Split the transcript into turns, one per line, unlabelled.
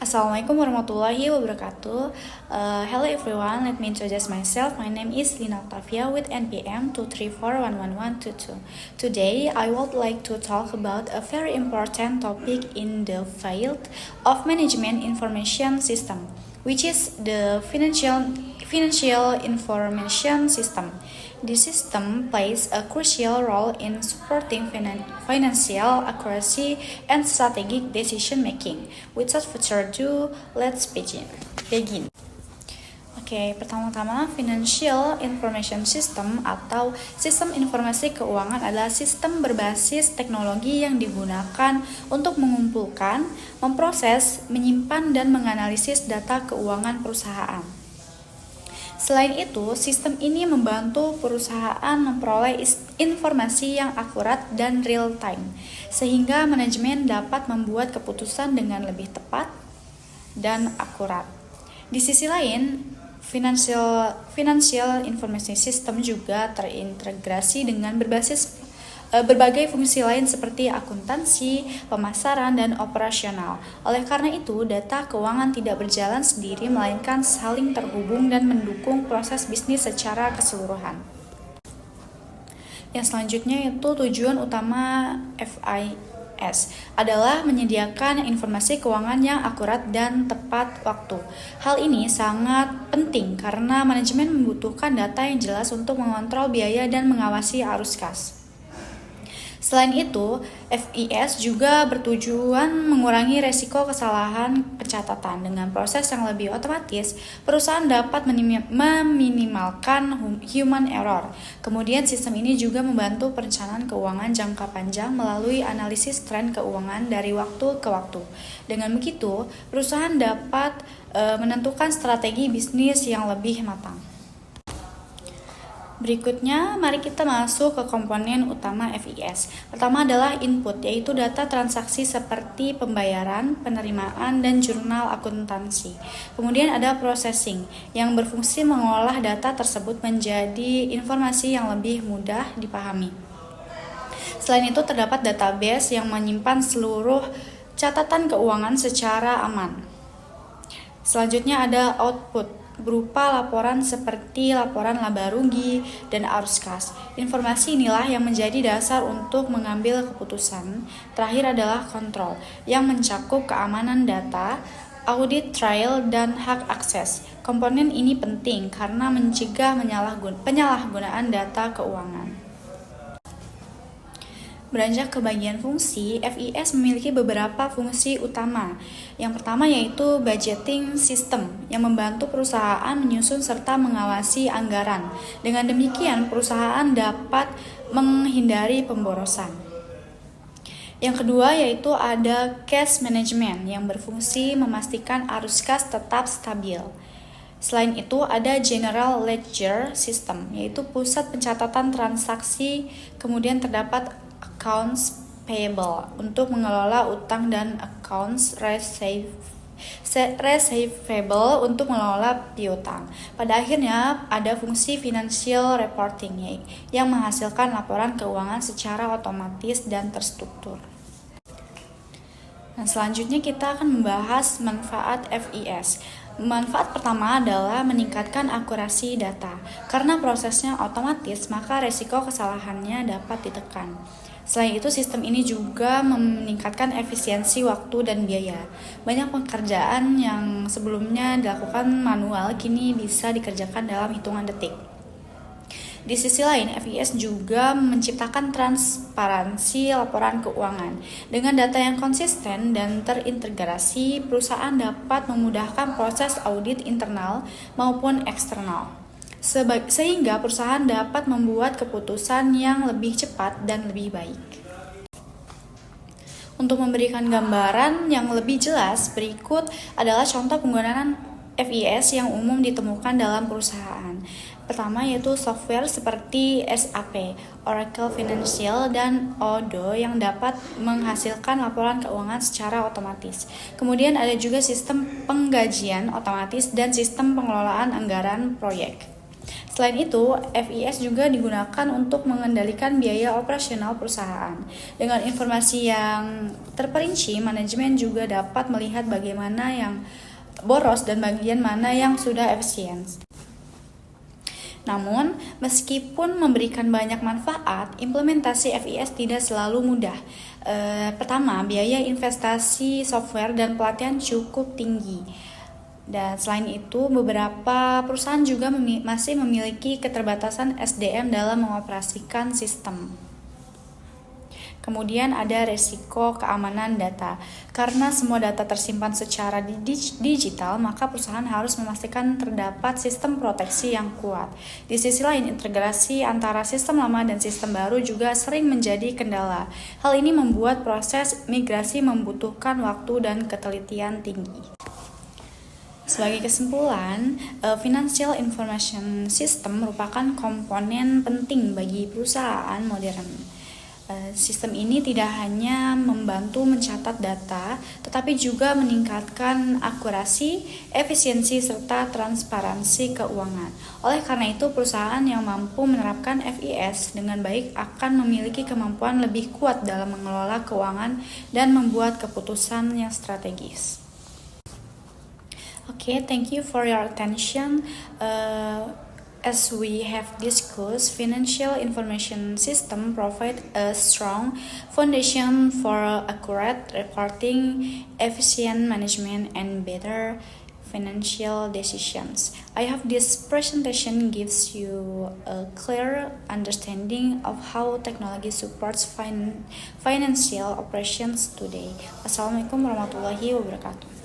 Assalamualaikum warahmatullahi wabarakatuh. Hello everyone, let me introduce myself. My name is Lina Octavia with NPM 234111122. Today, I would like to talk about a very important topic in the field of management information system, which is the financial information system. This system plays a crucial role in supporting financial accuracy and strategic decision making. Without further ado, let's begin. Oke, pertama-tama Financial Information System atau Sistem Informasi Keuangan adalah sistem berbasis teknologi yang digunakan untuk mengumpulkan, memproses, menyimpan, dan menganalisis data keuangan perusahaan. Selain itu, sistem ini membantu perusahaan memperoleh informasi yang akurat dan real-time, sehingga manajemen dapat membuat keputusan dengan lebih tepat dan akurat. Di sisi lain, Financial Information System juga terintegrasi dengan berbagai fungsi lain seperti akuntansi, pemasaran, dan operasional. Oleh karena itu, data keuangan tidak berjalan sendiri, melainkan saling terhubung dan mendukung proses bisnis secara keseluruhan. Yang selanjutnya itu tujuan utama FIS adalah menyediakan informasi keuangan yang akurat dan tepat waktu. Hal ini sangat penting karena manajemen membutuhkan data yang jelas untuk mengontrol biaya dan mengawasi arus kas. Selain itu, FIS juga bertujuan mengurangi resiko kesalahan pencatatan. Dengan proses yang lebih otomatis, perusahaan dapat meminimalkan human error. Kemudian sistem ini juga membantu perencanaan keuangan jangka panjang melalui analisis tren keuangan dari waktu ke waktu. Dengan begitu, perusahaan dapat menentukan strategi bisnis yang lebih matang. Berikutnya, mari kita masuk ke komponen utama FIS. Pertama adalah input, yaitu data transaksi seperti pembayaran, penerimaan, dan jurnal akuntansi. Kemudian ada processing, yang berfungsi mengolah data tersebut menjadi informasi yang lebih mudah dipahami. Selain itu, terdapat database yang menyimpan seluruh catatan keuangan secara aman. Selanjutnya ada output, berupa laporan seperti laporan laba rugi dan arus kas. Informasi inilah yang menjadi dasar untuk mengambil keputusan. Terakhir adalah kontrol, yang mencakup keamanan data, audit trail, dan hak akses. Komponen ini penting karena mencegah penyalahgunaan data keuangan. Beranjak ke bagian fungsi, FIS memiliki beberapa fungsi utama. Yang pertama yaitu budgeting system, yang membantu perusahaan menyusun serta mengawasi anggaran. Dengan demikian, perusahaan dapat menghindari pemborosan. Yang kedua yaitu ada cash management, yang berfungsi memastikan arus kas tetap stabil. Selain itu ada General Ledger System, yaitu pusat pencatatan transaksi. Kemudian terdapat accounts payable untuk mengelola utang dan accounts receivable untuk mengelola piutang. Pada akhirnya ada fungsi financial reporting yang menghasilkan laporan keuangan secara otomatis dan terstruktur. Nah, selanjutnya kita akan membahas manfaat FIS. Manfaat pertama adalah meningkatkan akurasi data. Karena prosesnya otomatis, maka resiko kesalahannya dapat ditekan. Selain itu, sistem ini juga meningkatkan efisiensi waktu dan biaya. Banyak pekerjaan yang sebelumnya dilakukan manual kini bisa dikerjakan dalam hitungan detik. Di sisi lain, FIS juga menciptakan transparansi laporan keuangan. Dengan data yang konsisten dan terintegrasi, perusahaan dapat memudahkan proses audit internal maupun eksternal, sehingga perusahaan dapat membuat keputusan yang lebih cepat dan lebih baik. Untuk memberikan gambaran yang lebih jelas, berikut adalah contoh penggunaan FIS yang umum ditemukan dalam perusahaan. Pertama yaitu software seperti SAP, Oracle Financial, dan Odoo yang dapat menghasilkan laporan keuangan secara otomatis. Kemudian ada juga sistem penggajian otomatis dan sistem pengelolaan anggaran proyek. Selain itu, FIS juga digunakan untuk mengendalikan biaya operasional perusahaan. Dengan informasi yang terperinci, manajemen juga dapat melihat bagaimana yang boros dan bagian mana yang sudah efisien. Namun, meskipun memberikan banyak manfaat, implementasi FIS tidak selalu mudah. Pertama, biaya investasi software dan pelatihan cukup tinggi. Dan selain itu, beberapa perusahaan juga masih memiliki keterbatasan SDM dalam mengoperasikan sistem. Kemudian ada resiko keamanan data. Karena semua data tersimpan secara digital, maka perusahaan harus memastikan terdapat sistem proteksi yang kuat. Di sisi lain, integrasi antara sistem lama dan sistem baru juga sering menjadi kendala. Hal ini membuat proses migrasi membutuhkan waktu dan ketelitian tinggi. Sebagai kesimpulan, Financial Information System merupakan komponen penting bagi perusahaan modern. Sistem ini tidak hanya membantu mencatat data, tetapi juga meningkatkan akurasi, efisiensi, serta transparansi keuangan. Oleh karena itu, perusahaan yang mampu menerapkan FIS dengan baik akan memiliki kemampuan lebih kuat dalam mengelola keuangan dan membuat keputusan yang strategis. Okay, thank you for your attention. As we have discussed, financial information system provide a strong foundation for accurate reporting, efficient management, and better financial decisions. I hope this presentation gives you a clear understanding of how technology supports financial operations today. Wassalamualaikum warahmatullahi wabarakatuh.